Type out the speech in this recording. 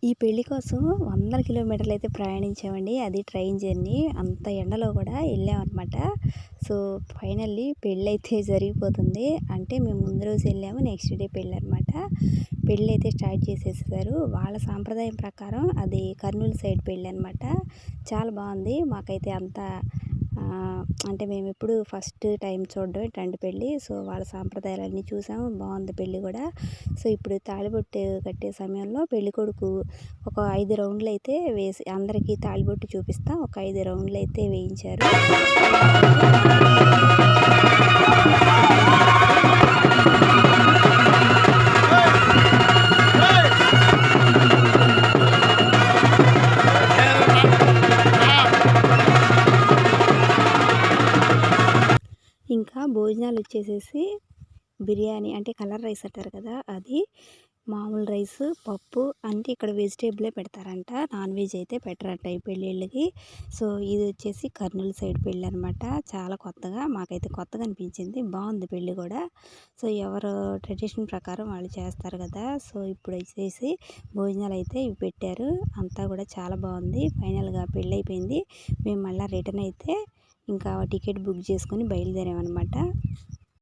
ఈ పెళ్లి కోసం వందల కిలోమీటర్లు అయితే ప్రయాణించామండి. అది ట్రైన్ జర్నీ. అంత ఎండలో కూడా ఎళ్ళామనమాట. సో, ఫైనల్లీ పెళ్ళైతే జరిగిపోతుంది. అంటే మేము ముందు రోజు ఎళ్ళాము. నెక్స్ట్ డే పెళ్ళనమాట. పెళ్ళైతే స్టార్ట్ చేసేసారు. వాళ్ళ సాంప్రదాయం ప్రకారం అది కర్నూలు సైడ్ పెళ్ళనమాట. చాలా బావుంది. మాకైతే అంత అంటే మేమెప్పుడు ఫస్ట్ టైం చూడడం ఇట్లాంటి పెళ్ళి. సో, వాళ్ళ సాంప్రదాయాలన్నీ చూసాము. బావుంది పెళ్ళి గూడా. సో, ఇప్పుడు తాళిబొట్టు కట్టే సమయంలో పెళ్ళికొడుకు ఒక 5 రౌండ్‌లయితే వేసి అందరికీ తాళిబొట్టు చూపిస్తా ఒక 5 రౌండ్‌లయితే వేయించారు. ఇంకా భోజనాలొచ్చేసేసి బిర్యానీ అంటే కలర్ రైస్ అంటారు కదా! అది, మామూలు రైసు, పప్పు అంటే ఇక్కడ వెజిటేబులే పెడతారంట. నాన్ వెజ్ అయితే పెట్టరంట ఈ పెళ్ళిళ్ళకి. సో, ఇదొచ్చేసి కర్నూలు సైడ్ పెళ్ళనమాట. చాలా కొత్తగా మాకైతే కొత్తగా అనిపించింది. బావుంది పెళ్ళి గూడా. సో, ఎవరు ట్రెడిషన్ ప్రకారం వాళ్ళు చేస్తారు గదా! సో, ఇప్పుడొచ్చేసి భోజనాలైతే ఇవి పెట్టారు. అంతా గూడా చాలా బావుంది. ఫైనల్‌గా పెళ్ళైపోయింది. మేము మళ్ళా రిటర్న్ అయితే ఇంకా టికెట్ బుక్ చేసుకొని బయలుదేరామనమాట.